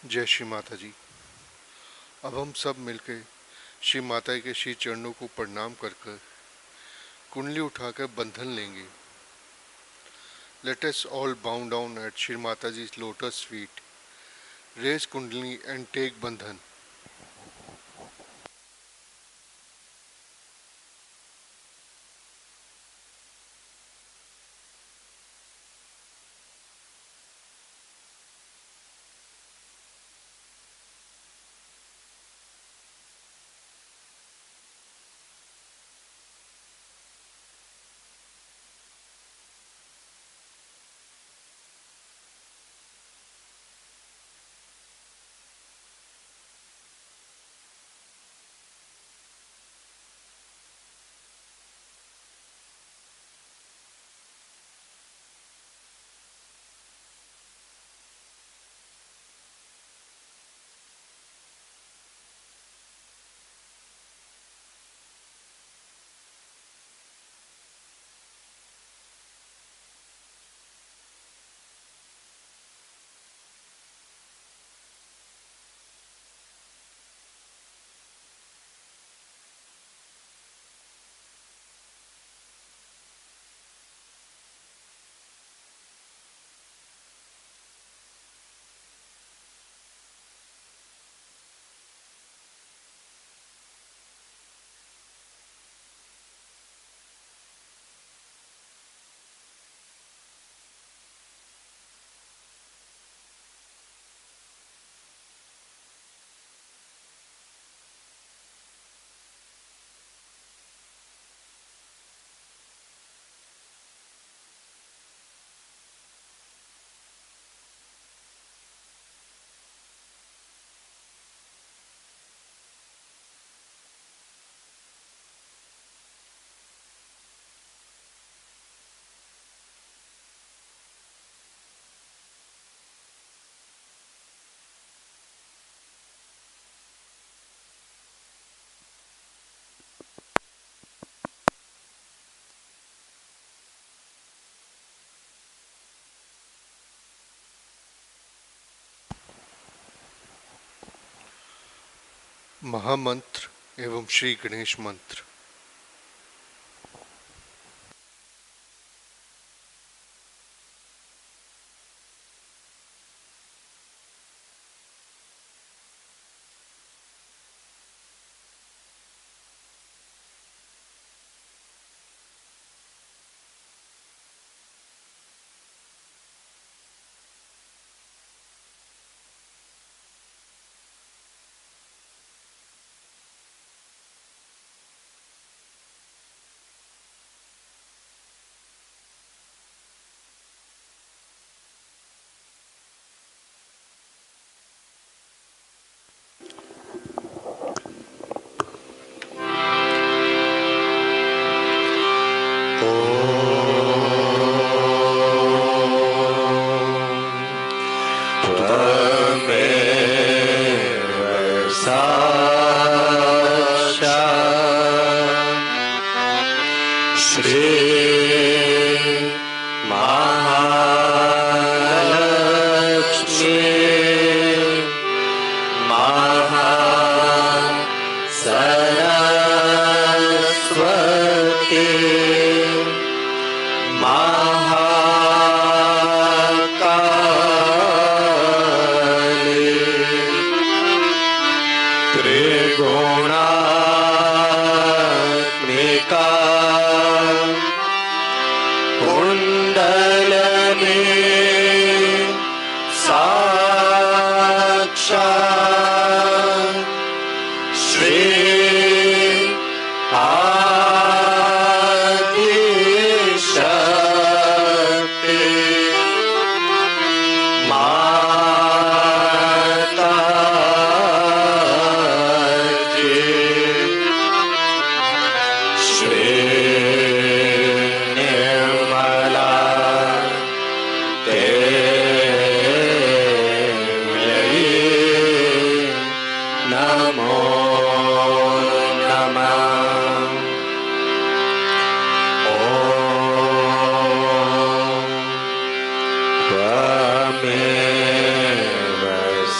जय श्री माता जी। अब हम सब मिलकर श्री माता के श्री चरणों को प्रणाम कर कर कुंडली उठाकर बंधन लेंगे। Let us all bow down at Shri माता जी lotus feet, raise kundali and take bandhan. महामंत्र एवं श्री गणेश मंत्र।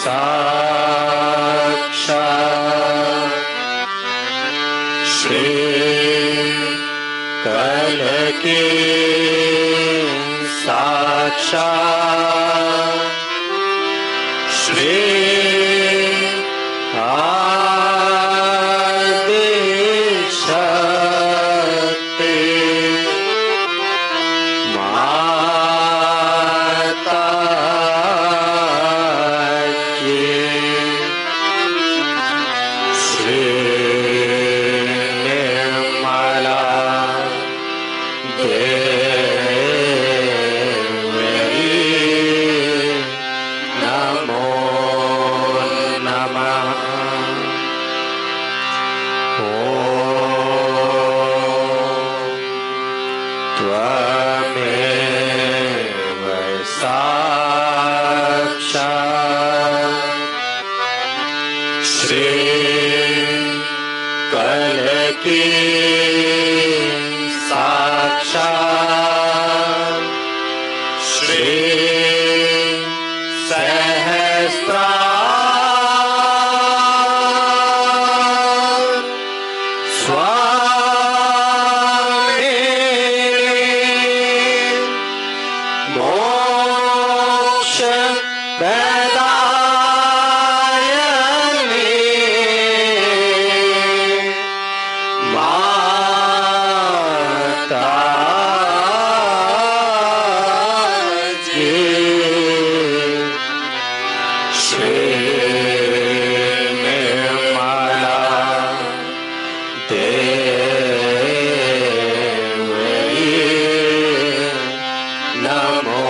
साक्षात् श्री कल की साक्षात् श्री आदि शक्ति माता की श्री निर्मला नमो नमः। त्वमेव साक्षात् श्री कल की साक्षात् श्री सहस्रार स्वामिनी मोक्ष प्रदायिनी माता जी श्री निर्मला देवी नमो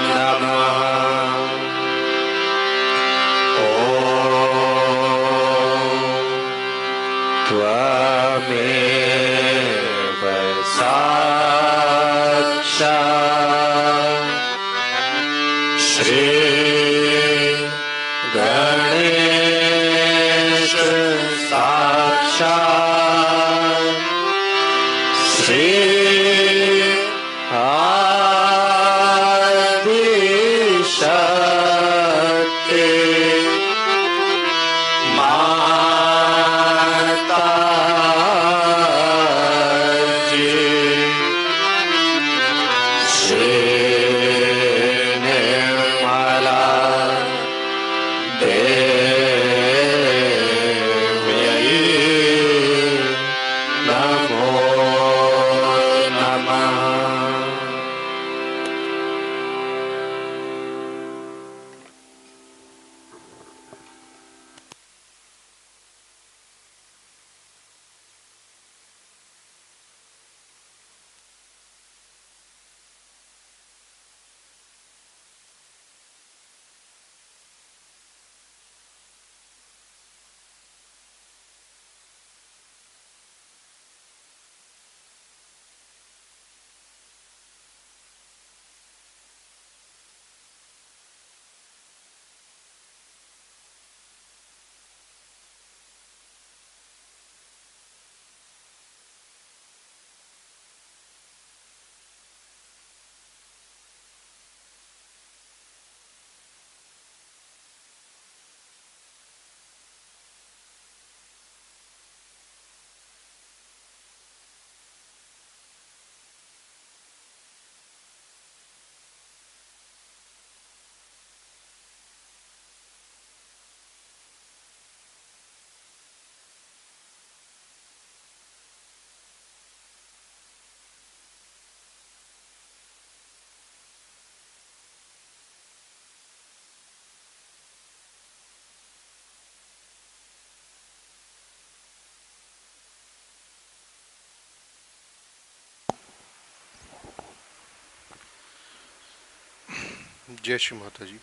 नमः। त्वमेव साक्षात् श्री गणेश साक्षात् श्री आदि शक्ति माता जी श्री निर्मला देवी नमो नमः। जय श्री माता जी।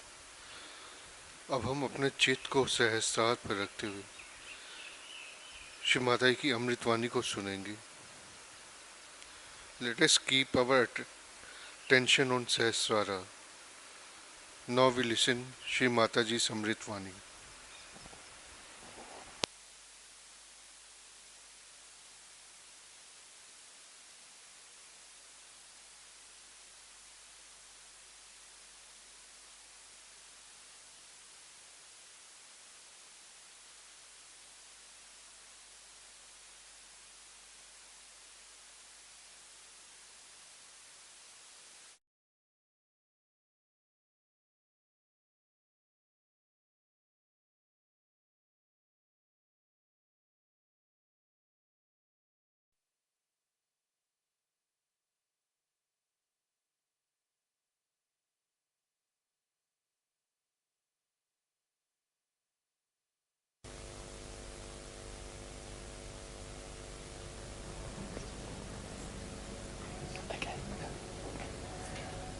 अब हम अपने चित्त को सहस्त्रार पर रखते हुए श्री माता जी की अमृतवाणी को सुनेंगे। Let us keep our attention on Sahasrara. Now we listen Shri Mataji's Amritvani.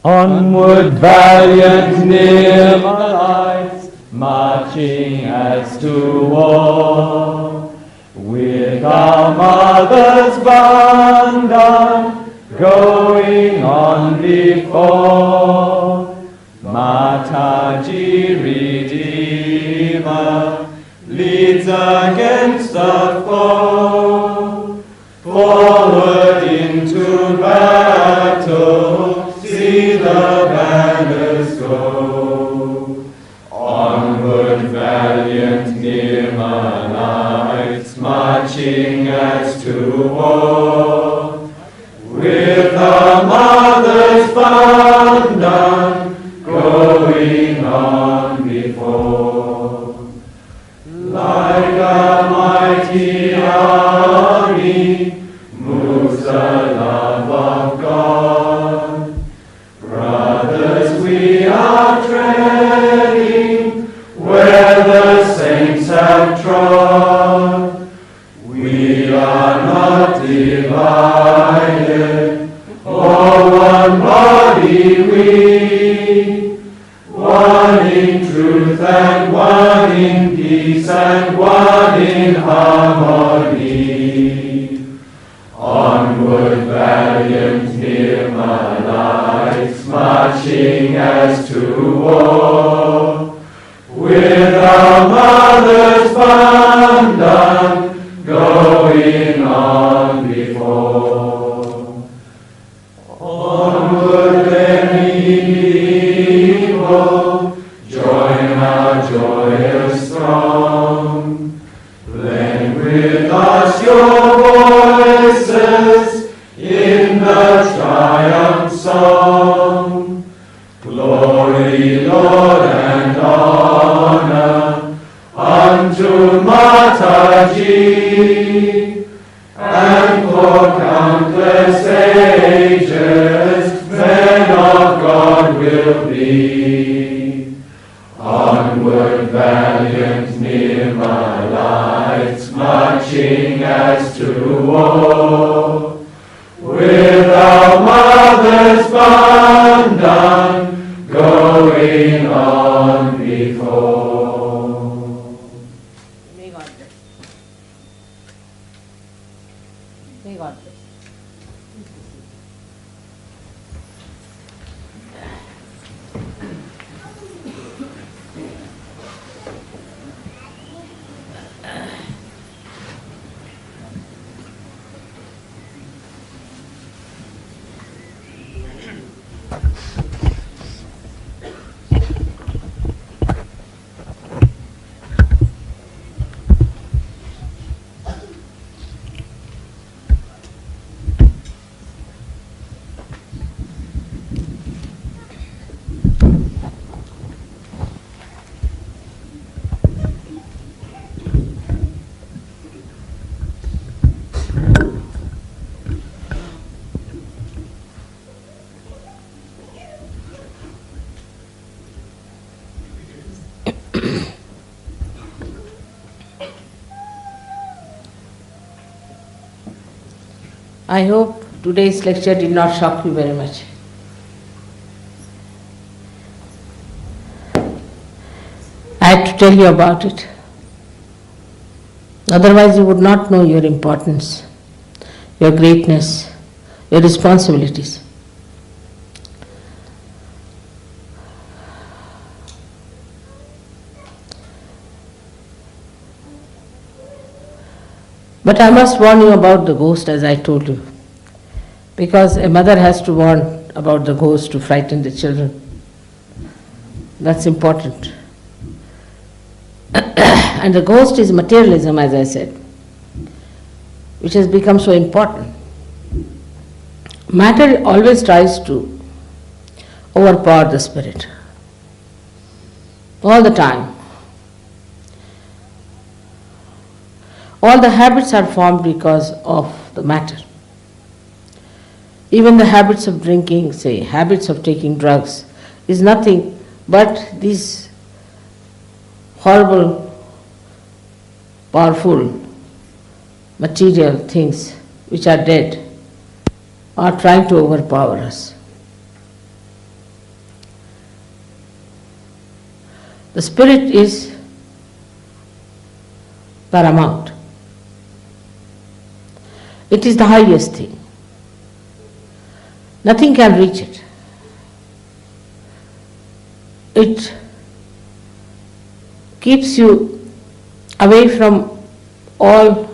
Onward, valiant Nirmalites, marching as to war, with our mothers bound down, going on before. Mataji Redeemer leads against the foe, forward into battle, see the banners go. Onward, valiant Nirmalites, marching as to war, with the mothers bound down, going on before. Like a mighty army moves the love of God. Brothers, we are treading where the saints have trod. We are not divided, all one body we, one in truth and one in peace and one in harmony. Onward, valiant Nirmalites, marching as to war, with our mothers bound down, going on before. Onward, many people, join our joyous throng. Blend with us your voices in the triumph song. Glory, Lord, and honor unto Mataji, and for countless ages men of God will be. Onward, valiant Nirmalites, marching as to war, with our mothers bound down, going on before. May God bless. May God bless. I hope today's lecture did not shock you very much. I had to tell you about it. Otherwise you would not know your importance, your greatness, your responsibilities. But I must warn you about the ghost, as I told you, because a mother has to warn about the ghost to frighten the children. That's important. And the ghost is materialism, as I said, which has become so important. Matter always tries to overpower the spirit, all the time. All the habits are formed because of the matter. Even the habits of drinking, say, habits of taking drugs, is nothing but these horrible, powerful, material things which are dead are trying to overpower us. The spirit is paramount. It is the highest thing. Nothing can reach it. It keeps you away from all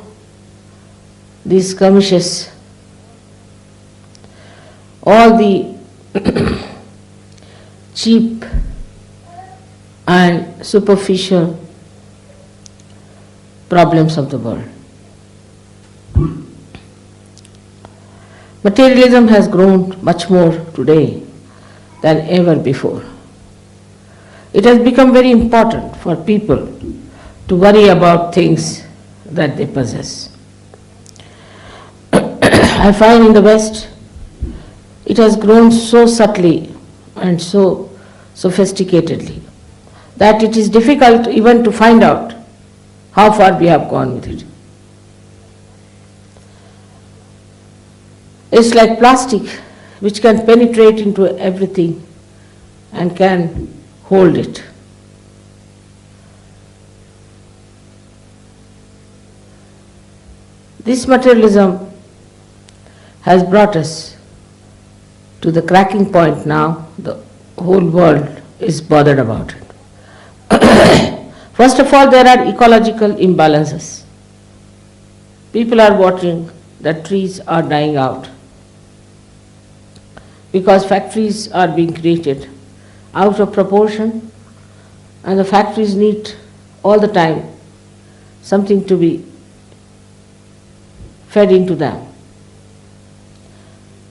these skirmishes, all the cheap and superficial problems of the world. Materialism has grown much more today than ever before. It has become very important for people to worry about things that they possess. I find in the West it has grown so subtly and so sophisticatedly that it is difficult even to find out how far we have gone with it. It's like plastic which can penetrate into everything and can hold it. This materialism has brought us to the cracking point now. The whole world is bothered about it. First of all, there are ecological imbalances. People are watching that trees are dying out because factories are being created out of proportion, and the factories need all the time something to be fed into them.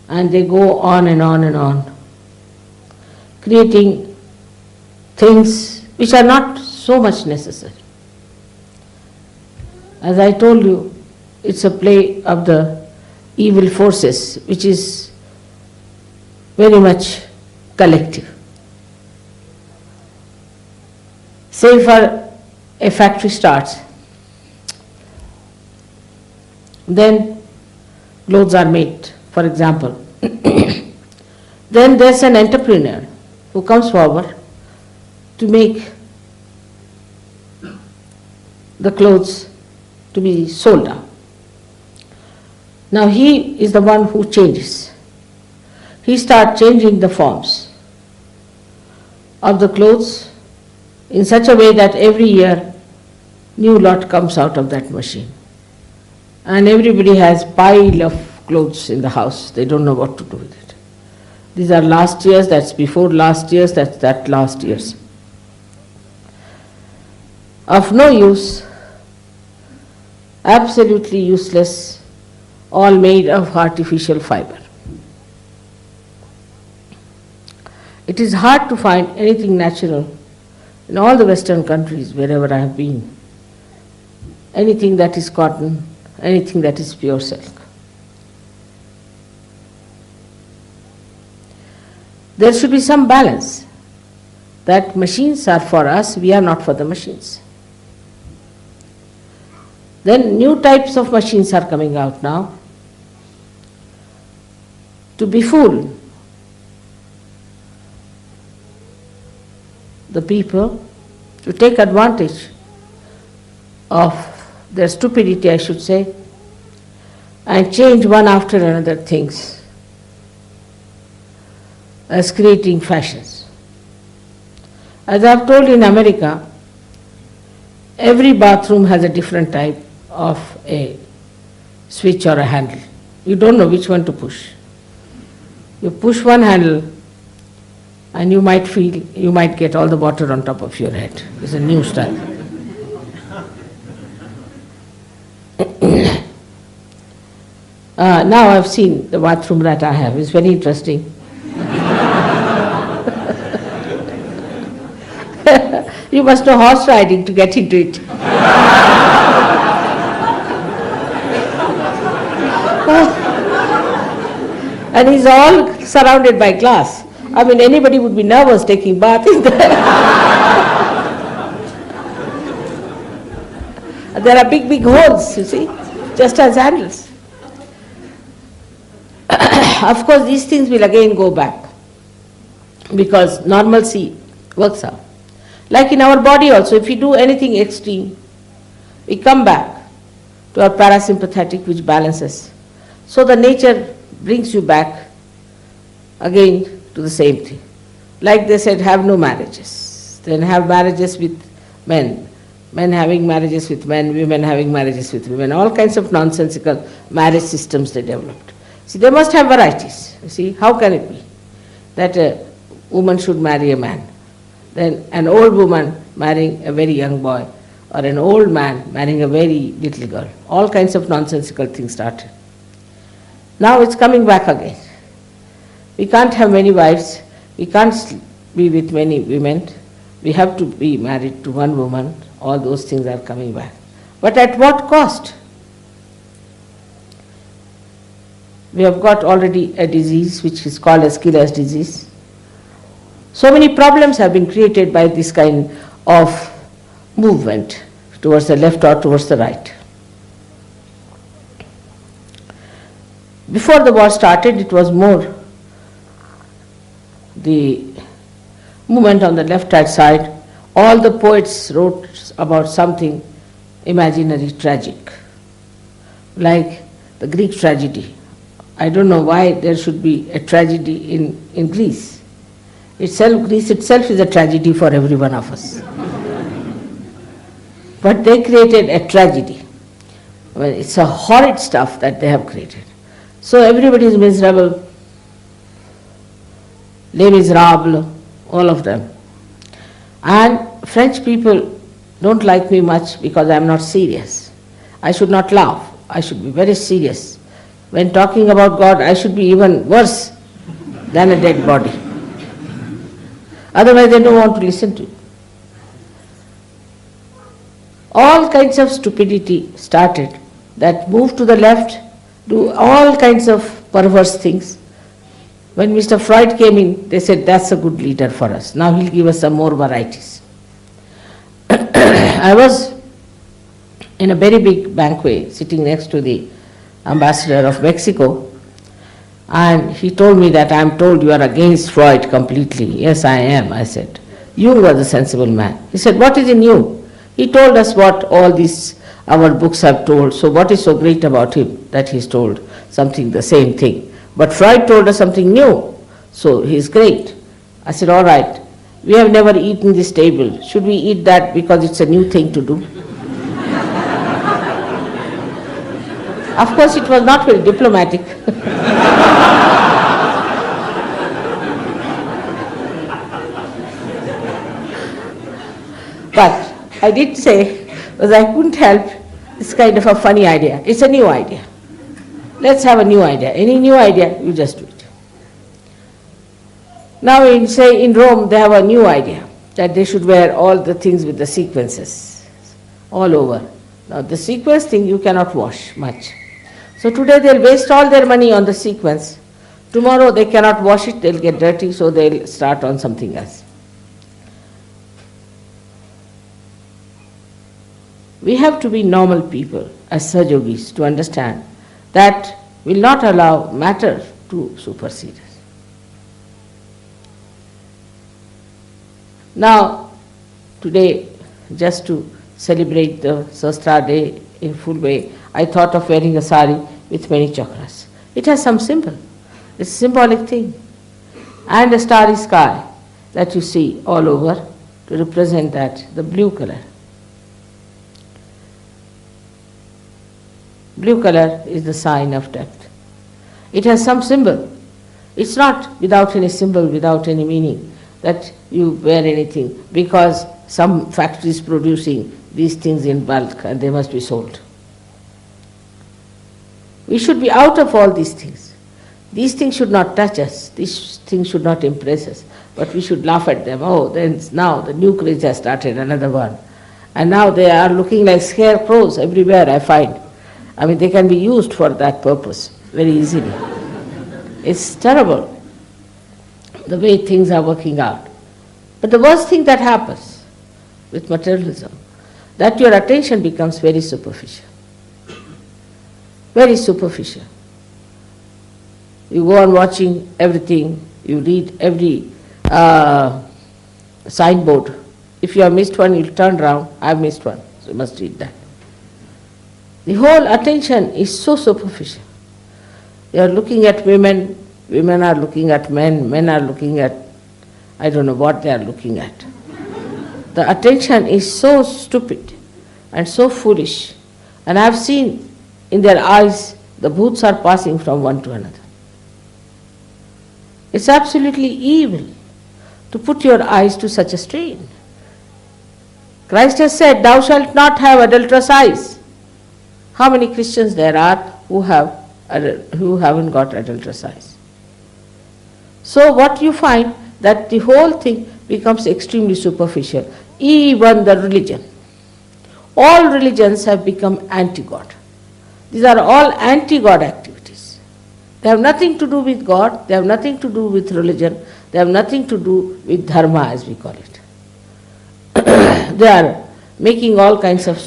And they go on and on and on, creating things which are not so much necessary. As I told you, it's a play of the evil forces which is very much collective. Say for a factory starts, then clothes are made, for example. Then there's an entrepreneur who comes forward to make the clothes to be sold out. Now he is the one who changes. He starts changing the forms of the clothes in such a way that every year new lot comes out of that machine. And everybody has pile of clothes in the house. They don't know what to do with it. These are last year's, that's before last year's, that's that last year's. Of no use, absolutely useless, all made of artificial fiber. It is hard to find anything natural in all the Western countries wherever I have been. Anything that is cotton, anything that is pure silk. There should be some balance, that machines are for us, we are not for the machines. Then new types of machines are coming out now to befool the people, to take advantage of their stupidity, I should say, and change one after another things as creating fashions. As I have told you, in America, every bathroom has a different type of a switch or a handle. You don't know which one to push. You push one handle and you might feel, you might get all the water on top of your head. It's a new style. Now I've seen the bathroom that I have. It's very interesting. You must know horse riding to get into it. And he's all surrounded by glass. I mean, anybody would be nervous taking bath in there. There are big, big holes, you see, just as handles. Of course, these things will again go back because normalcy works out. Like in our body also, if we do anything extreme, we come back to our parasympathetic which balances. So the nature brings you back again to the same thing. Like they said, have no marriages. Then have marriages with men. Men having marriages with men, women having marriages with women. All kinds of nonsensical marriage systems they developed. See, they must have varieties. You see, how can it be that a woman should marry a man? Then an old woman marrying a very young boy, or an old man marrying a very little girl. All kinds of nonsensical things started. Now it's coming back again. We can't have many wives, we can't be with many women, we have to be married to one woman. All those things are coming back. But at what cost? We have got already a disease which is called as killer's disease. So many problems have been created by this kind of movement towards the left or towards the right. Before the war started, it was more the movement on the left-hand side. All the poets wrote about something imaginary, tragic, like the Greek tragedy. I don't know why there should be a tragedy in Greece. Greece itself is a tragedy for every one of us. But they created a tragedy. Well, it's a horrid stuff that they have created. So everybody is miserable, les miserables, all of them. And French people don't like me much because I am not serious. I should not laugh. I should be very serious. When talking about God, I should be even worse than a dead body. Otherwise, they don't want to listen to it. All kinds of stupidity started that moved to the left, do all kinds of perverse things. When Mr. Freud came in, they said, that's a good leader for us. Now he'll give us some more varieties. I was in a very big banquet sitting next to the ambassador of Mexico, and he told me that I am told you are against Freud completely. Yes, I am, I said. You was a sensible man. He said, what is in you? He told us what all these our books have told, so what is so great about him that he's told something, the same thing. But Freud told us something new, so he's great. I said, all right, we have never eaten this table. Should we eat that because it's a new thing to do? Of course, it was not very diplomatic. But I did say, because I couldn't help, it's kind of a funny idea. It's a new idea. Let's have a new idea. Any new idea, you just do it. Now, in Rome, they have a new idea that they should wear all the things with the sequences all over. Now, the sequence thing you cannot wash much. So today they'll waste all their money on the sequence. Tomorrow they cannot wash it, they'll get dirty, so they'll start on something else. We have to be normal people as Sahajogis to understand that will not allow matter to supersede us. Now, today, just to celebrate the Sahasrara day in full way, I thought of wearing a sari with many chakras. It has some symbol. It's a symbolic thing. And a starry sky that you see all over to represent that, the blue color. Blue color is the sign of death. It has some symbol. It's not without any symbol, without any meaning that you wear anything, because some factory is producing these things in bulk and they must be sold. We should be out of all these things. These things should not touch us. These things should not impress us. But we should laugh at them. Oh, then now the new craze has started, another one. And now they are looking like scarecrows everywhere, I find. I mean, they can be used for that purpose very easily. It's terrible the way things are working out. But the worst thing that happens with materialism, that your attention becomes very superficial. Very superficial. You go on watching everything, you read every signboard If you have missed one, you'll turn round. I've missed one, so you must read that. The whole attention is so superficial. You are looking at women, women are looking at men, men are looking at, I don't know what they are looking at. The attention is so stupid and so foolish. And I have seen in their eyes the bhoots are passing from one to another. It's absolutely evil to put your eyes to such a strain. Christ has said, thou shalt not have adulterous eyes. How many Christians there are who haven't got adulterous eyes? So what you find, that the whole thing becomes extremely superficial. Even the religion. All religions have become anti-God. These are all anti-God activities. They have nothing to do with God, they have nothing to do with religion, they have nothing to do with dharma as we call it. They are making all kinds of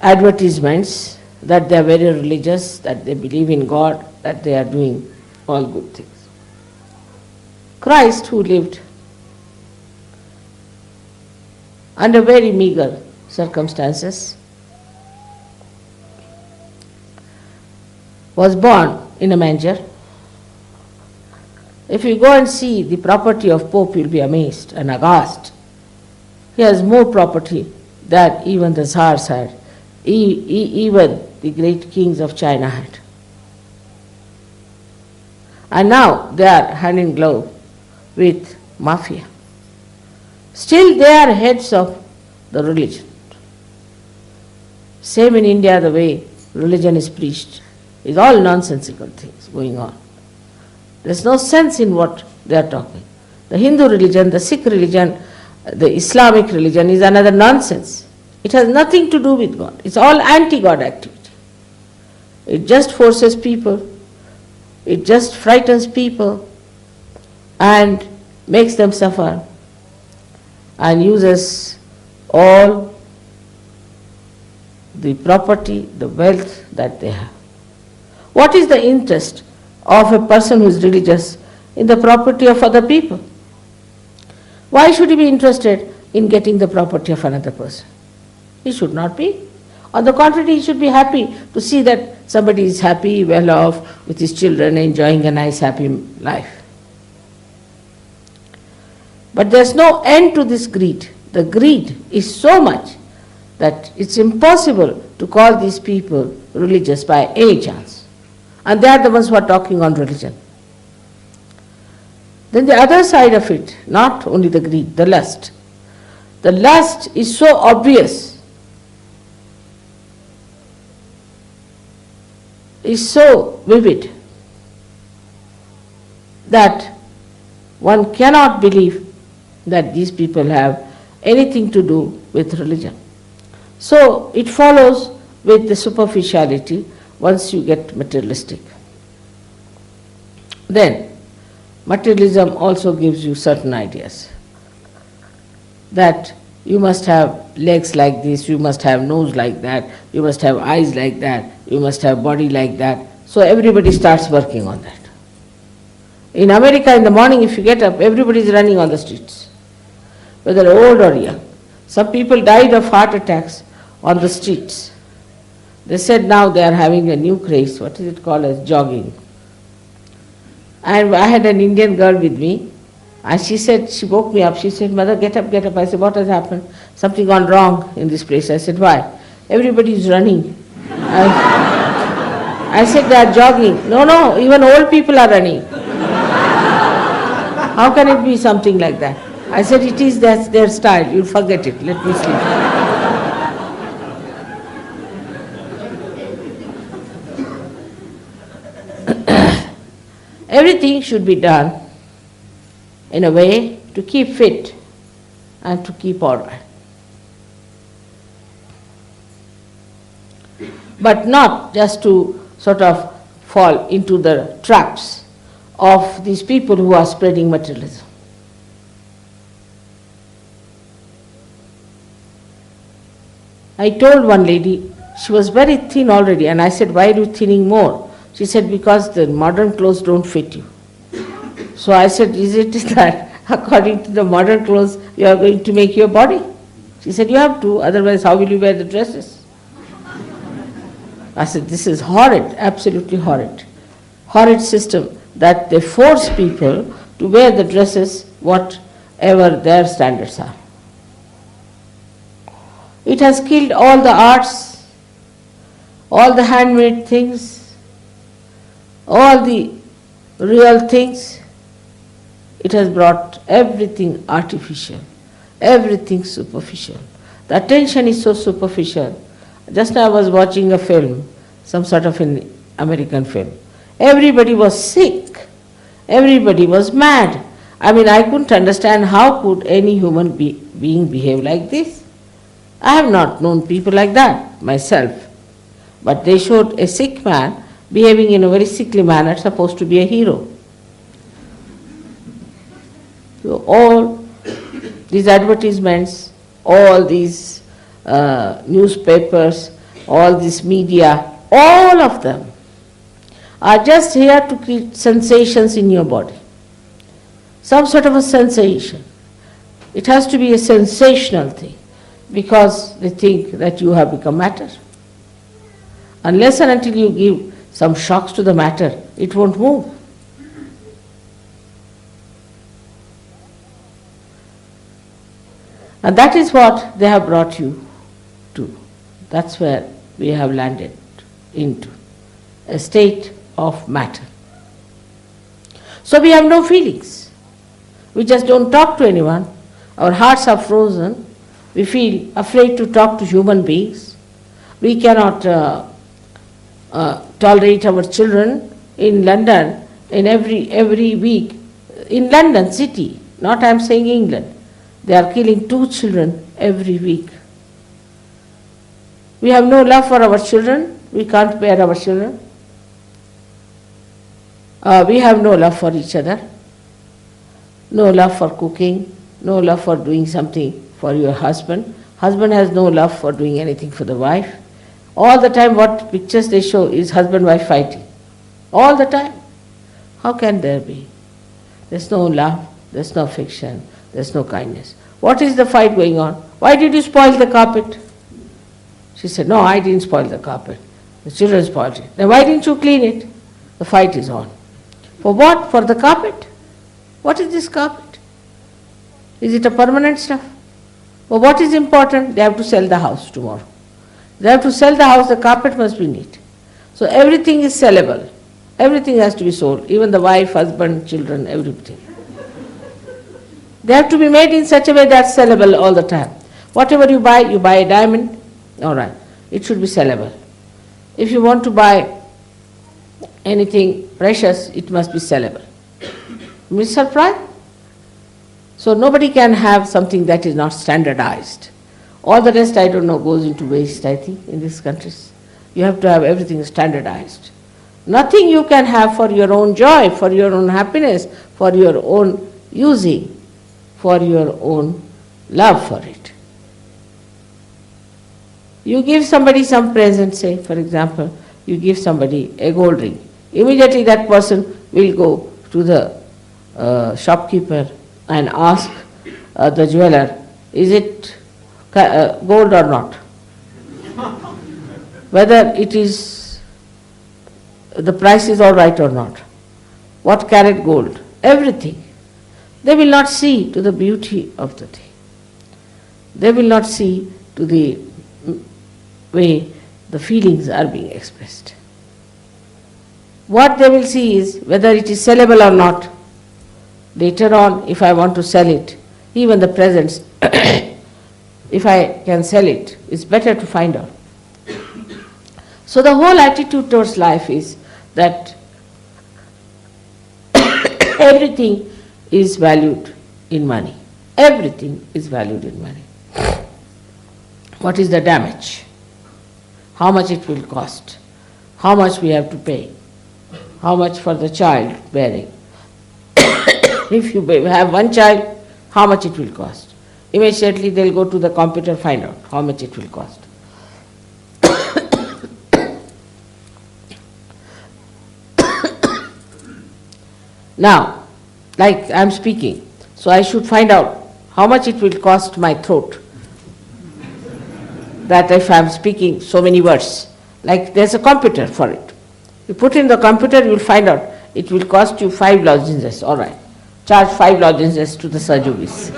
advertisements that they are very religious, that they believe in God, that they are doing all good things. Christ, who lived under very meager circumstances, was born in a manger. If you go and see the property of Pope, you'll be amazed and aghast. He has more property than even the Tsars had, even the great kings of China had. And now they are hand in glove with mafia. Still they are heads of the religion. Same in India, the way religion is preached is all nonsensical things going on. There's no sense in what they are talking. The Hindu religion, the Sikh religion, the Islamic religion is another nonsense. It has nothing to do with God. It's all anti-God activity. It just forces people, it just frightens people and makes them suffer and uses all the property, the wealth that they have. What is the interest of a person who is religious in the property of other people? Why should he be interested in getting the property of another person? He should not be. On the contrary, he should be happy to see that somebody is happy, well off, with his children, enjoying a nice, happy life. But there's no end to this greed. The greed is so much that it's impossible to call these people religious by any chance. And they are the ones who are talking on religion. Then the other side of it, not only the greed, the lust. The lust is so obvious, is so vivid, that one cannot believe that these people have anything to do with religion. So it follows with the superficiality once you get materialistic. Then materialism also gives you certain ideas that you must have legs like this, you must have nose like that, you must have eyes like that, you must have body like that. So everybody starts working on that. In America in the morning, if you get up, everybody is running on the streets, whether old or young. Some people died of heart attacks on the streets. They said now they are having a new craze, what is it called, as jogging. And I had an Indian girl with me, and she said, she woke me up, she said, Mother, get up, get up. I said, what has happened? Something gone wrong in this place. I said, why? Everybody is running. I said, they are jogging. No, even old people are running. How can it be something like that? I said, it is their style, you'll forget it, let me sleep. Everything should be done in a way to keep fit and to keep order. But not just to sort of fall into the traps of these people who are spreading materialism. I told one lady, she was very thin already, and I said, why are you thinning more? She said, because the modern clothes don't fit you. So I said, is it that according to the modern clothes, you are going to make your body. She said, you have to, otherwise how will you wear the dresses? I said, this is horrid, absolutely horrid. Horrid system that they force people to wear the dresses whatever their standards are. It has killed all the arts, all the handmade things, all the real things. It has brought everything artificial, everything superficial. The attention is so superficial. Just now I was watching a film, some sort of an American film. Everybody was sick. Everybody was mad. I mean, I couldn't understand how could any human being behave like this. I have not known people like that myself. But they showed a sick man behaving in a very sickly manner, supposed to be a hero. So all these advertisements, all these newspapers, all this media, all of them are just here to create sensations in your body. Some sort of a sensation. It has to be a sensational thing because they think that you have become matter. Unless and until you give some shocks to the matter, it won't move. And that is what they have brought you to. That's where we have landed into a state of matter. So we have no feelings. We just don't talk to anyone. Our hearts are frozen. We feel afraid to talk to human beings. We cannot tolerate our children in London in every week. In London city, not I am saying England. They are killing 2 children every week. We have no love for our children. We can't bear our children. We have no love for each other. No love for cooking. No love for doing something for your husband. Husband has no love for doing anything for the wife. All the time what pictures they show is husband-wife fighting. All the time. How can there be? There's no love, there's no affection, there's no kindness. What is the fight going on? Why did you spoil the carpet? She said, no, I didn't spoil the carpet. The children spoiled it. Then why didn't you clean it? The fight is on. For what? For the carpet? What is this carpet? Is it a permanent stuff? Well, what is important? They have to sell the house tomorrow. They have to sell the house, the carpet must be neat. So everything is sellable. Everything has to be sold, even the wife, husband, children, everything. They have to be made in such a way that's sellable all the time. Whatever you buy a diamond, all right, it should be sellable. If you want to buy anything precious, it must be sellable. You surprised? So nobody can have something that is not standardized. All the rest, I don't know, goes into waste, I think, in these countries. You have to have everything standardized. Nothing you can have for your own joy, for your own happiness, for your own using, for your own love for it. You give somebody some present, say, for example, you give somebody a gold ring. Immediately that person will go to the shopkeeper and ask the jeweler, is it gold or not? Whether it is, the price is all right or not. What carat gold? Everything. They will not see to the beauty of the thing. They will not see to the way the feelings are being expressed. What they will see is whether it is sellable or not. Later on, if I want to sell it, even the presents, if I can sell it, it's better to find out. So the whole attitude towards life is that everything is valued in money. Everything is valued in money. What is the damage? How much it will cost? How much we have to pay? How much for the child bearing? If you have one child, how much it will cost? Immediately they'll go to the computer, find out how much it will cost. Now, like I'm speaking, So I should find out how much it will cost my throat, that if I am speaking so many words. Like there's a computer for it. You put in the computer, you will find out it will cost you 5 lozenges. All right, charge 5 lozenges to the Sajogis.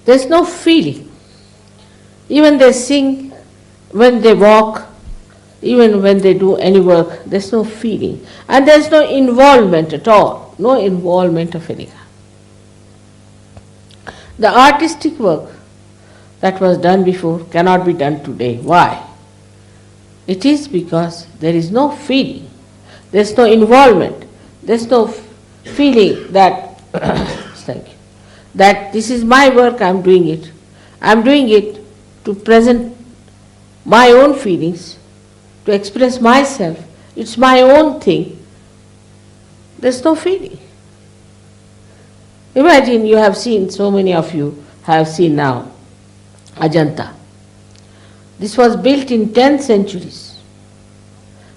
There's no feeling. Even they sing, when they walk, even when they do any work, there's no feeling. And there's no involvement at all, no involvement of any kind. The artistic work that was done before cannot be done today. Why? It is because there is no feeling, there's no involvement, there's no feeling that, thank you, that this is my work, I'm doing it. I'm doing it to present my own feelings, to express myself. It's my own thing. There's no feeling. Imagine you have seen, so many of you have seen now, Ajanta. This was built in 10 centuries,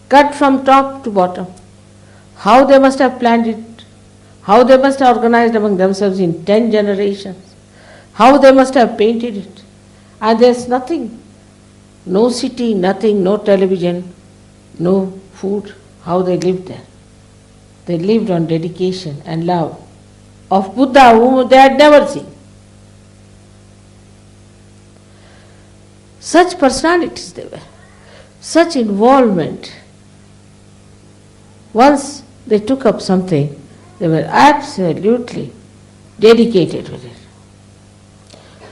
cut from top to bottom. How they must have planned it, how they must have organized among themselves in 10 generations, how they must have painted it. And there's nothing, no city, nothing, no television, no food. How they lived there? They lived on dedication and love of Buddha, whom they had never seen. Such personalities they were, such involvement. Once they took up something, they were absolutely dedicated with it.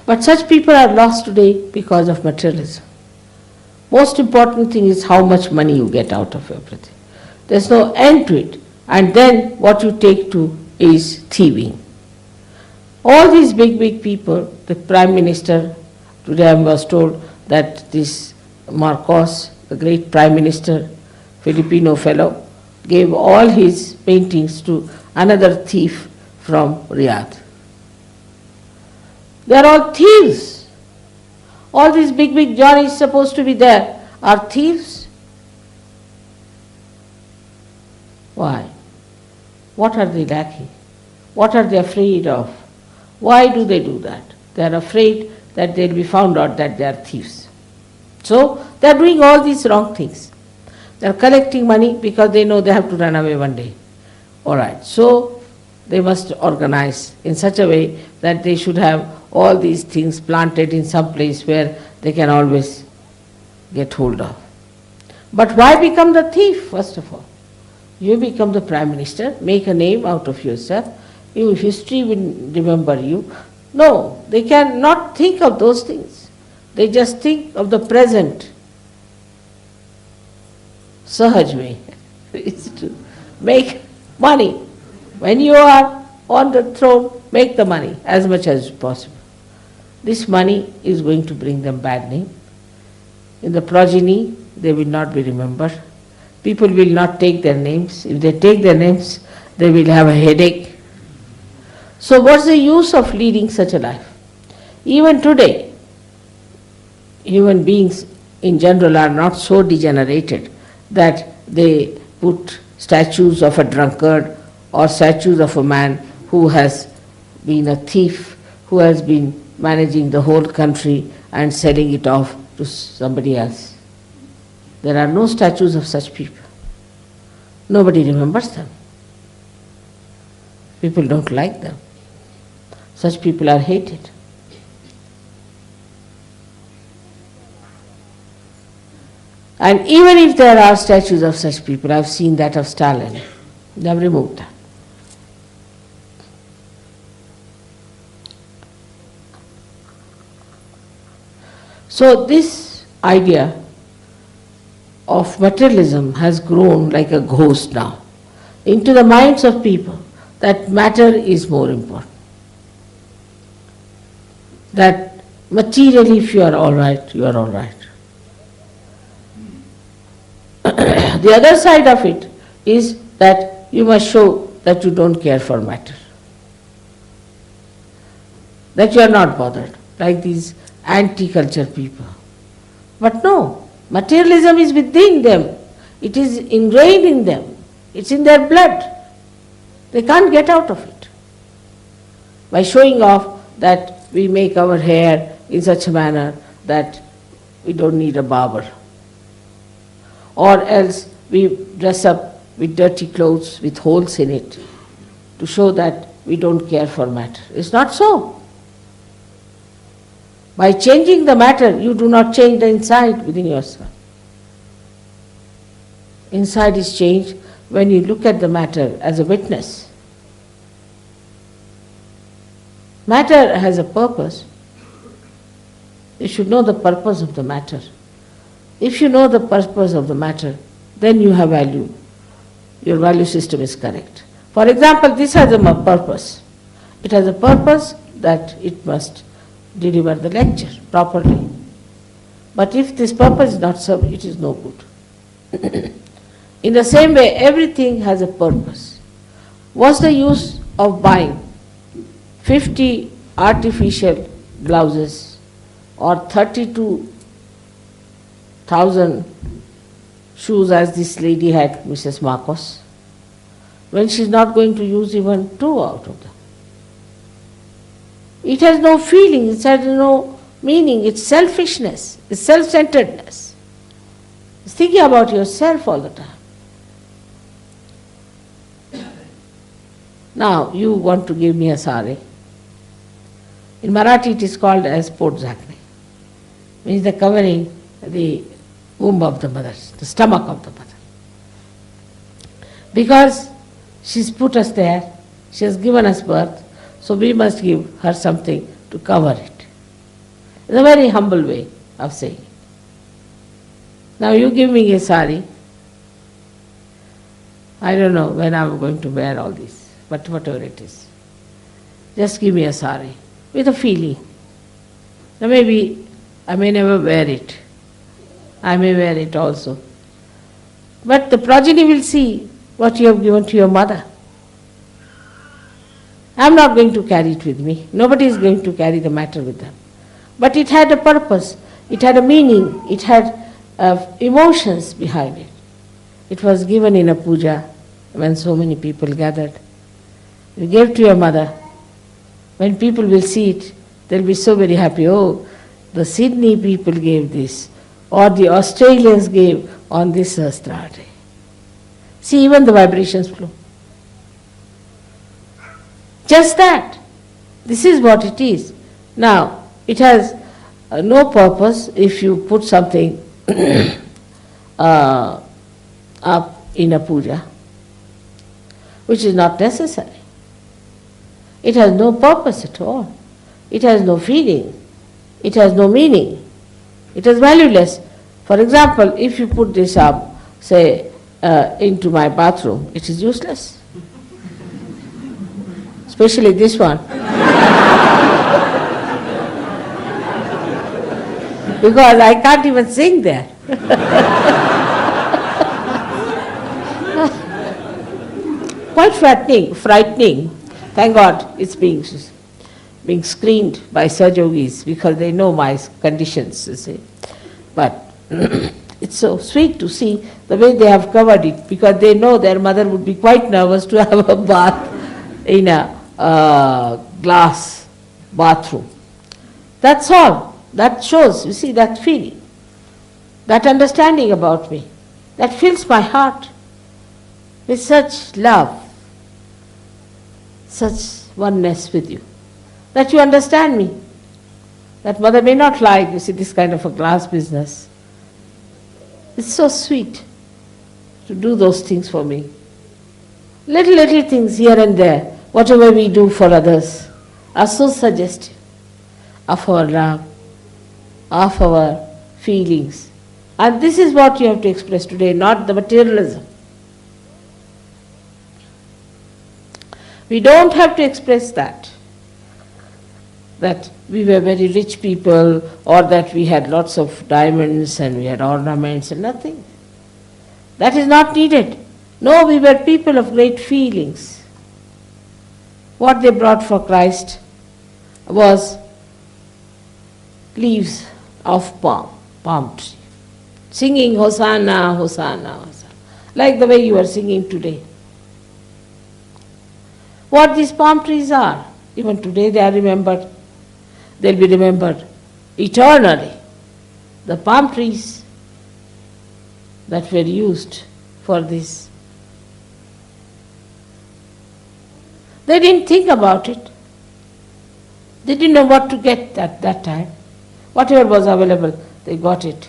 But such people are lost today because of materialism. Most important thing is how much money you get out of everything. There's no end to it. And then what you take to is thieving. All these big people, the Prime Minister, today I was told that this Marcos, the great Prime Minister, Filipino fellow, gave all his paintings to another thief from Riyadh. They are all thieves. All these big Johnnies supposed to be there are thieves. Why? What are they lacking? What are they afraid of? Why do they do that? They are afraid that they will be found out that they are thieves. So they are doing all these wrong things. They are collecting money because they know they have to run away one day. All right, so they must organize in such a way that they should have all these things planted in some place where they can always get hold of. But why become the thief, first of all? You become the Prime Minister, make a name out of yourself, history will remember you. No, they cannot think of those things. They just think of the present. Sahaj way is to make money. When you are on the throne, make the money as much as possible. This money is going to bring them bad name. In the progeny, they will not be remembered. People will not take their names. If they take their names, they will have a headache. So what's the use of leading such a life? Even today, human beings in general are not so degenerated that they put statues of a drunkard or statues of a man who has been a thief, who has been managing the whole country and selling it off to somebody else. There are no statues of such people. Nobody remembers them. People don't like them. Such people are hated. And even if there are statues of such people, I've seen that of Stalin, they have removed that. So this idea of materialism has grown like a ghost now into the minds of people that matter is more important. That materially if you are all right, you are all right. The other side of it is that you must show that you don't care for matter, that you are not bothered, like these anti-culture people But no, materialism is within them. It is ingrained in them. It's in their blood. They can't get out of it. By showing off that we make our hair in such a manner that we don't need a barber. Or else we dress up with dirty clothes with holes in it to show that we don't care for matter. It's not so. By changing the matter, you do not change the inside within yourself. Inside is changed when you look at the matter as a witness. Matter has a purpose. You should know the purpose of the matter. If you know the purpose of the matter, then you have value. Your value system is correct. For example, this has a purpose. It has a purpose that it must deliver the lecture properly. But if this purpose is not served, it is no good. In the same way, everything has a purpose. What's the use of buying 50 artificial blouses or 32,000 shoes as this lady had, Mrs. Marcos, when she's not going to use even 2 out of them? It has no feeling, it has no meaning, it's selfishness, it's self-centeredness. It's thinking about yourself all the time. Now, you want to give me a sari. In Marathi it is called as potzakne, means the covering the womb of the mother, the stomach of the mother. Because she's put us there, she has given us birth, so we must give her something to cover it. It's a very humble way of saying it. Now you give me a sari, I don't know when I'm going to wear all this, but whatever it is. Just give me a sari with a feeling. Now maybe I may never wear it. I may wear it also. But the progeny will see what you have given to your mother. I am not going to carry it with me. Nobody is going to carry the matter with them. But it had a purpose, it had a meaning, it had emotions behind it. It was given in a puja when so many people gathered. You gave to your mother. When people will see it, they'll be so very happy. Oh, the Sydney people gave this, or the Australians gave on this Sahasrara day. See, even the vibrations flow. Just that. This is what it is. Now, it has no purpose if you put something up in a puja, which is not necessary. It has no purpose at all. It has no feeling. It has no meaning. It is valueless. For example, if you put this up, say, into my bathroom, it is useless. Especially this one. Because I can't even sing there. Quite frightening. Thank God it's being screened by surgeries because they know my conditions, you see. But it's so sweet to see the way they have covered it, because they know their mother would be quite nervous to have a bath in a glass bathroom. That's all. That shows, you see, that feeling, that understanding about me, that fills my heart with such love, such oneness with you, that you understand me. That mother may not like, you see, this kind of a glass business. It's so sweet to do those things for me. Little things here and there, whatever we do for others, are so suggestive of our love, of our feelings. And this is what you have to express today, not the materialism. We don't have to express that we were very rich people, or that we had lots of diamonds and we had ornaments and nothing. That is not needed. No, we were people of great feelings. What they brought for Christ was leaves of palm. palm tree, singing Hosanna, Hosanna, Hosanna, like the way you are singing today. What these palm trees are, even today they are remembered, they'll be remembered eternally. The palm trees that were used for this. They didn't think about it. They didn't know what to get at that time. Whatever was available, they got it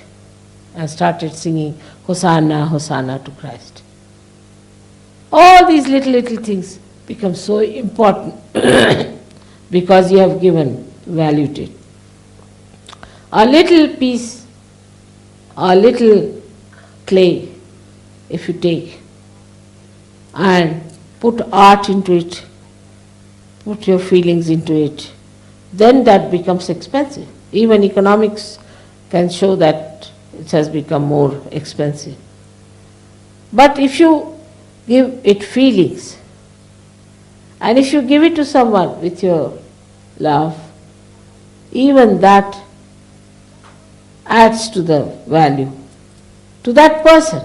and started singing Hosanna, Hosanna to Christ. All these little things become so important because you have given value to it. A little piece, a little clay, if you take and put art into it, put your feelings into it, then that becomes expensive. Even economics can show that it has become more expensive. But if you give it feelings, and if you give it to someone with your love, even that adds to the value. To that person,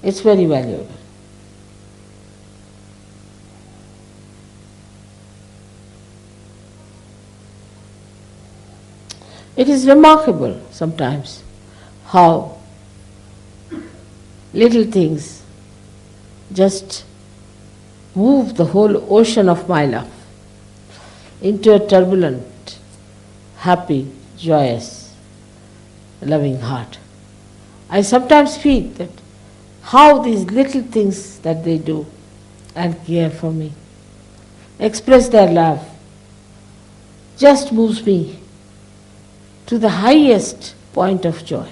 it's very valuable. It is remarkable sometimes how little things just move the whole ocean of my love into a turbulent, happy, joyous, loving heart. I sometimes feel that how these little things that they do and care for me, express their love, just moves me to the highest point of joy.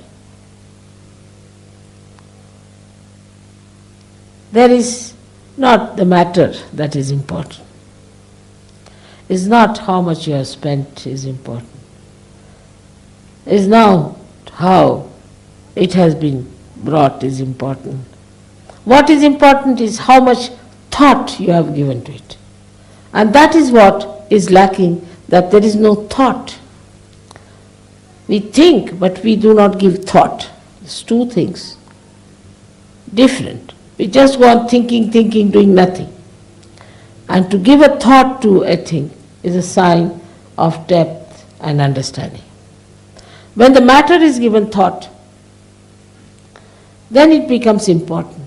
There is not the matter that is important. It's not how much you have spent is important. It's not how it has been brought is important. What is important is how much thought you have given to it. And that is what is lacking, that there is no thought. We think, but we do not give thought. It's two things. Different. We just go on thinking, doing nothing. And to give a thought to a thing is a sign of depth and understanding. When the matter is given thought, then it becomes important.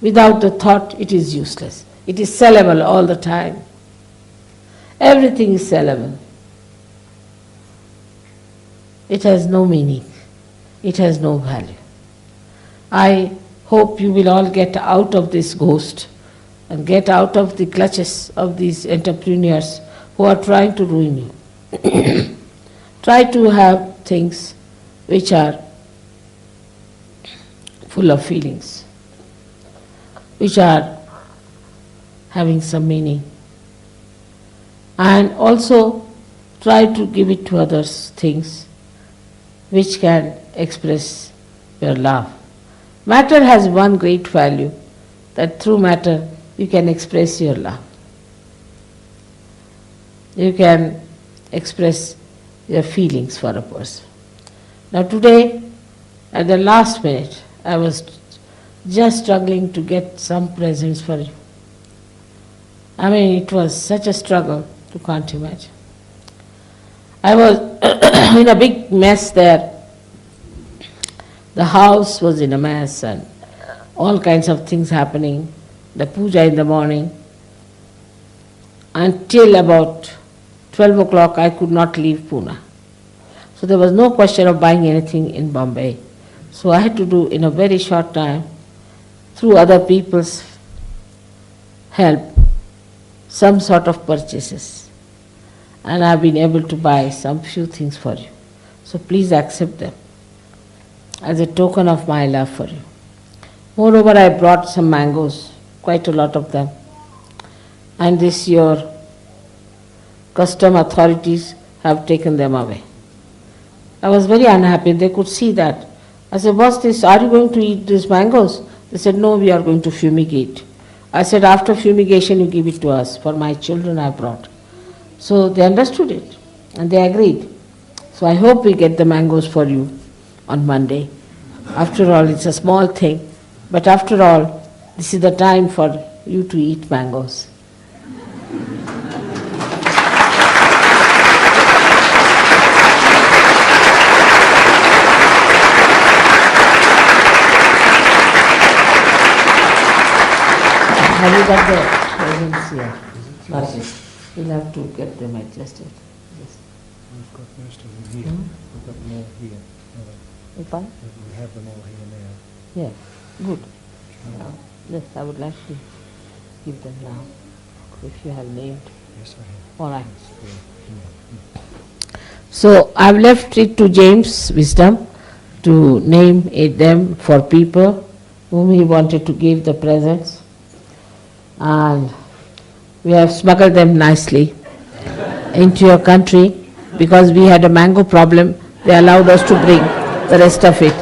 Without the thought, it is useless. It is sellable all the time. Everything is sellable. It has no meaning. It has no value. I hope you will all get out of this ghost and get out of the clutches of these entrepreneurs who are trying to ruin you. Try to have things which are full of feelings, which are having some meaning. And also try to give it to others things which can express your love. Matter has one great value, that through matter you can express your love. You can express your feelings for a person. Now today, at the last minute, I was just struggling to get some presents for you. I mean, it was such a struggle, you can't imagine. I was in a big mess there. The house was in a mess and all kinds of things happening. The puja in the morning. Until about 12 o'clock, I could not leave Pune. So there was no question of buying anything in Bombay. So I had to do in a very short time, through other people's help, some sort of purchases. And I've been able to buy some few things for you. So please accept them as a token of my love for you. Moreover, I brought some mangoes, quite a lot of them. And this your custom authorities have taken them away. I was very unhappy. They could see that. I said, what's this? Are you going to eat these mangoes? They said, no, we are going to fumigate. I said, after fumigation you give it to us. For my children I brought. So they understood it and they agreed. So I hope we get the mangoes for you on Monday. After all, it's a small thing, but after all, this is the time for you to eat mangoes. Have you got the presents here? Not yet. We'll have to get them adjusted. Yes. We've got most of them here. We've got them all here. Fine? We have them all here now. Yeah, good. Yes, I would like to give them now, if you have named. Yes, I have. All right. Yeah. So I've left it to James' wisdom to name them for people whom he wanted to give the presents. And we have smuggled them nicely into your country because we had a mango problem. They allowed us to bring the rest of it.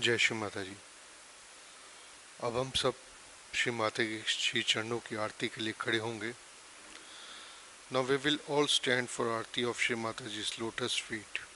जय श्री माता जी। अब हम सब श्री माता के श्री चरणों की आरती के लिए खड़े होंगे। Now we will all stand for Aarti of Shri Mataji's lotus feet.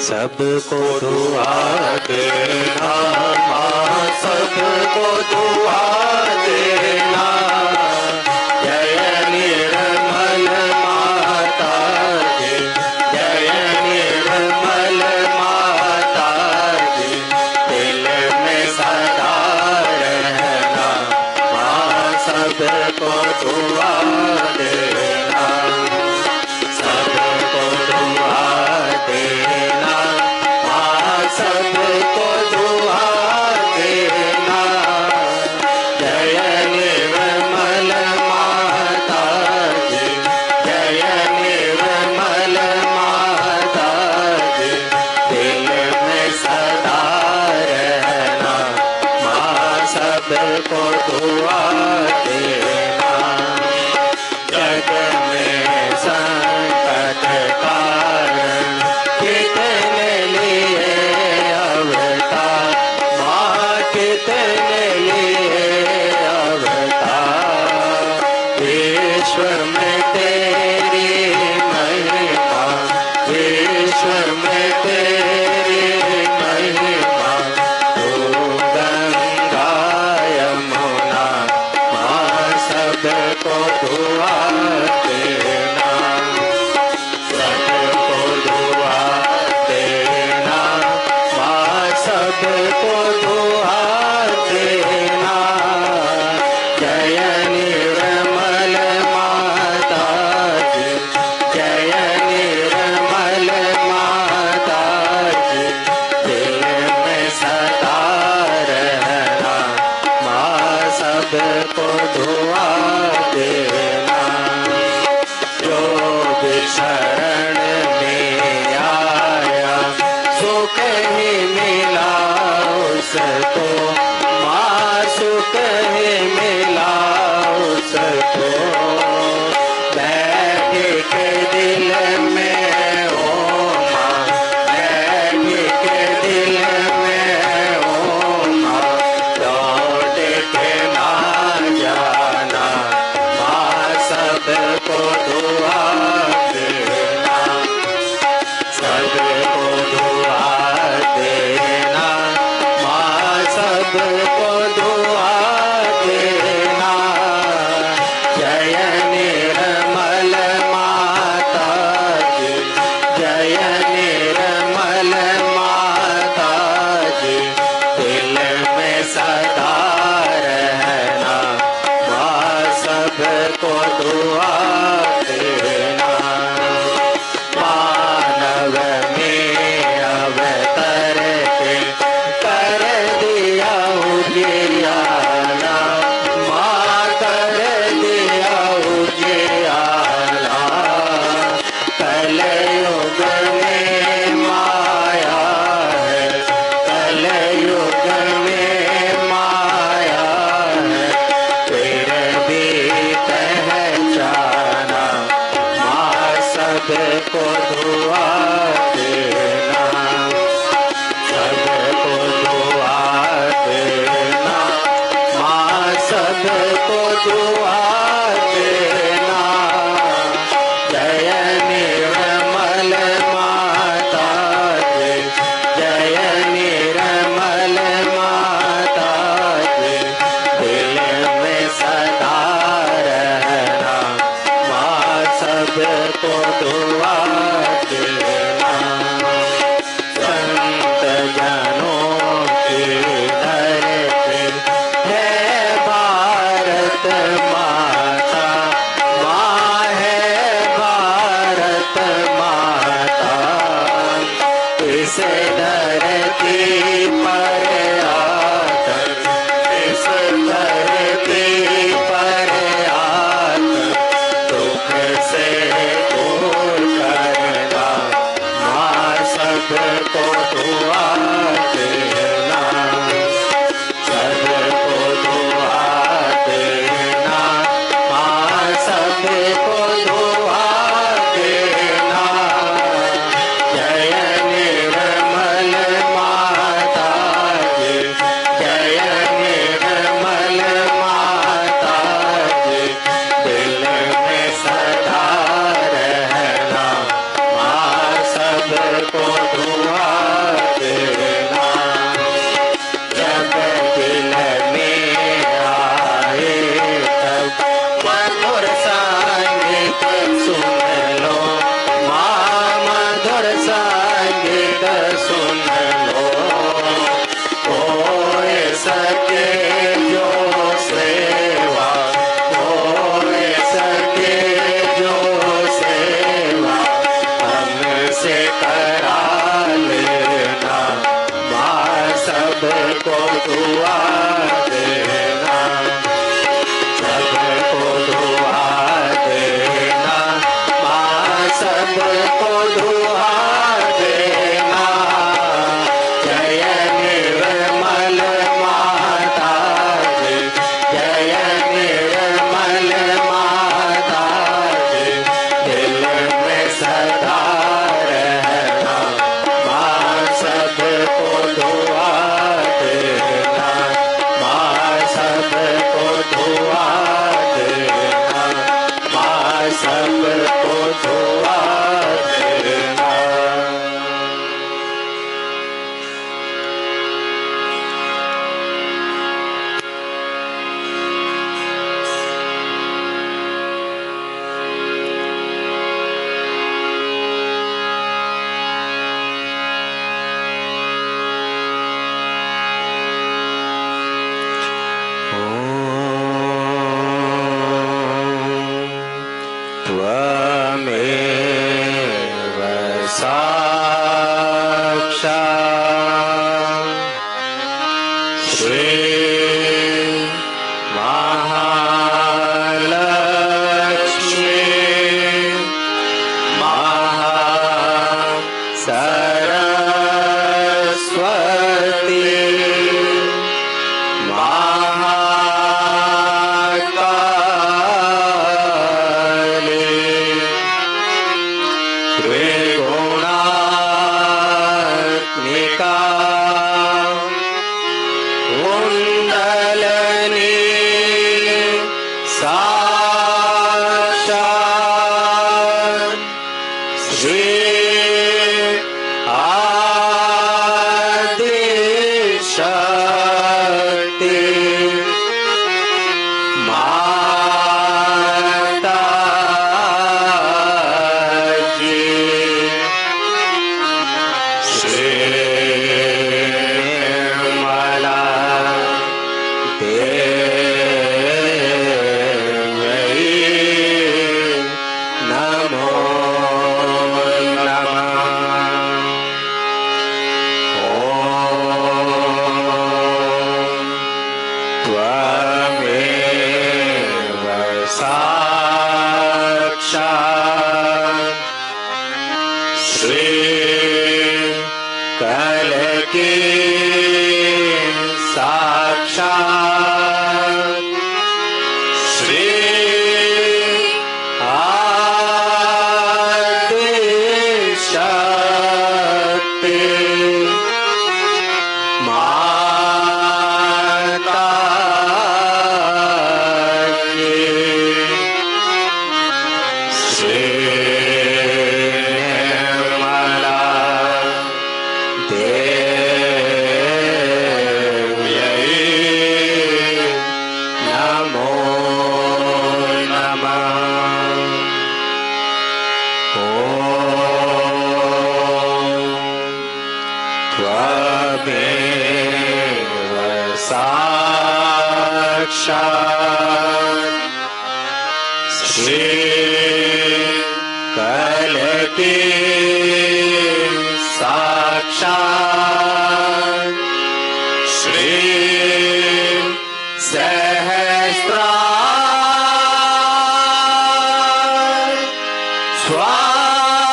सबको दुआ देना माँ, सबको दुआ देना। जय निर्मल माता की, जय निर्मल माता सबको दुआ देना, सबको दुआ देना, माँ सबको दुआ देना। जय निर्मल माता जी, जय निर्मल माता जी, दिल में सदा रहना, माँ सबको दुआ देना। जग में संकट कारण कितने लिए अवतार, माँ कितने लिए अवतार। विश्व में तेरी महिमा, विश्व में तेरी महिमा, तू गंगा यमुना, माँ सबको दुआ देना, सबको दुआ देना, माँ सबको दुआ देना। जय निर्मल माता जी, जय निर्मल माता जी, दिल में सदा रहना, माँ सबको दुआ देना। जो भी शरण में आया सुख ही मिला उसको, माँ सुख ही मिला उसको। बैठ के दिल में ओ माँ, बैठ के दिल में ओ माँ, लौट के ना जाना, माँ सबको दुआ देना, सबको दुआ देना, माँ सबको दुआ देना। जय निर्मल माता जी, जय निर्मल माता जी, दिल में सदा रहना, माँ सबको दुआ देना। मानव में अवतर के कर दिया उजियारा, माँ कर दिया उजियारा। कलयुग में माया है, कलयुग में माया है, फिर भी पहचाना, माँ सबको दुआ देना, सबको दुआ देना, माँ सबको दुआ देना। जय निर्मल माता जी, जय निर्मल माता जी, दिल में सदा रहना, माँ सबको दुआ देना। संत जनों की धरती है भारत माँ, दुआ देना, सबको दुआ देना, माँ सबको दुआ देना। जय निर्मल माता जी, जय निर्मल माता जी, दिल में सदा रहना, माँ सबको दुआ देना, माँ सबको दुआ देना, माँ सबको दुआ देना। त्वमेव साक्षात् श्री महालक्ष्मी महासरस्वती महाकाली त्रिगुणात्मिका कुण्डलिनी साक्षात् श्री आदिशक्ति माता जी। श्री निर्मला देवी नमो नमः। त्वमेव साक्षात् श्री कलकी साक्षात् श्री आदिशक्ति माता जी। श्री निर्मला देवी नमो नमः। त्वमेव साक्षात् श्री कलकी साक्षात् श्री सहस्रार स्वामिनी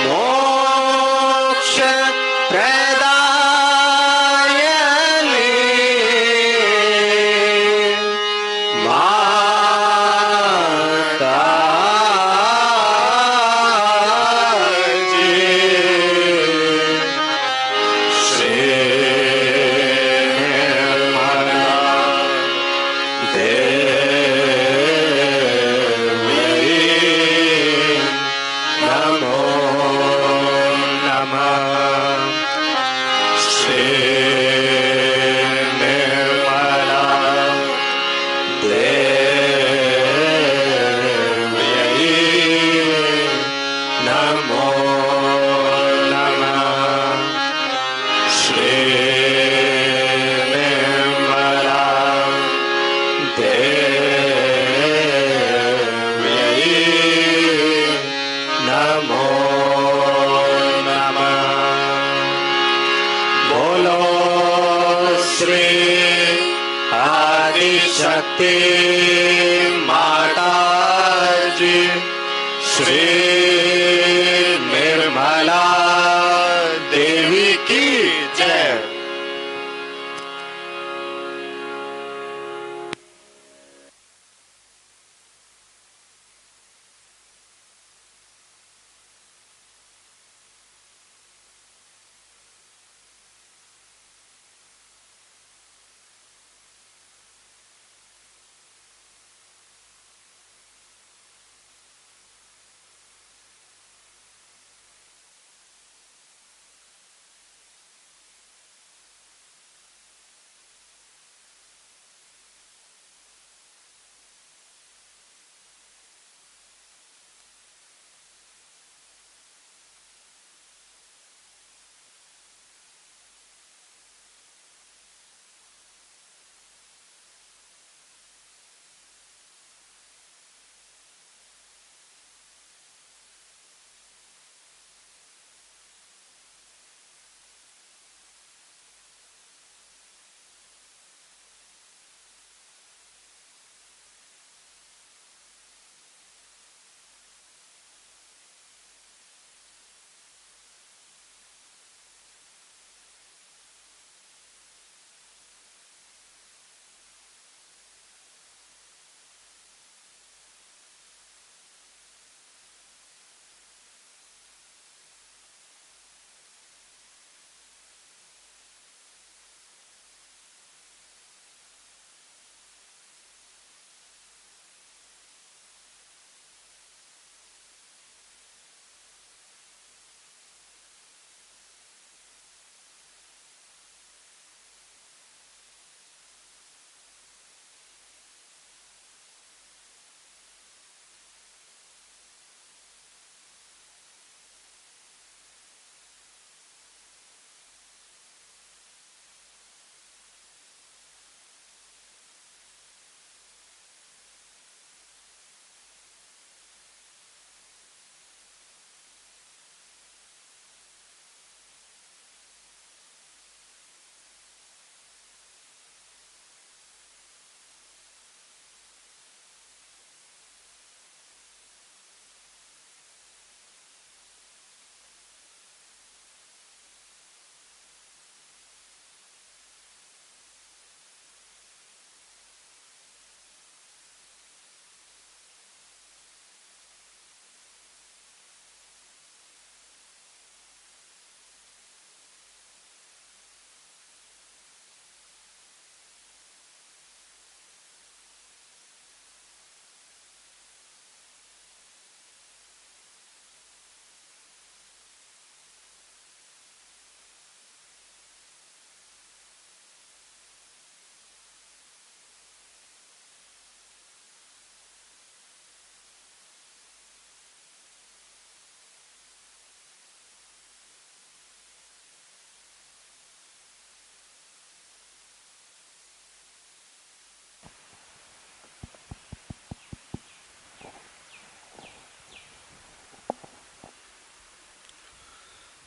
मोक्ष प्रदायिनी माता जी। श्री निर्मला देवी नमो नमः। शक्ति माता जी श्री निर्मला देवी की जय।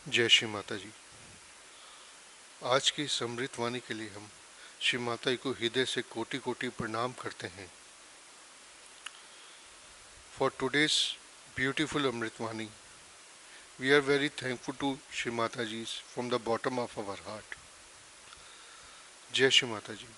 जय श्री माता जी। आज की इस अमृत वाणी के लिए हम श्री माता जी को हृदय से कोटि कोटि प्रणाम करते हैं। फॉर टुडेज ब्यूटीफुल अमृत वाणी we are very thankful to Shri माता ji from the bottom of our heart. जय श्री माता जी।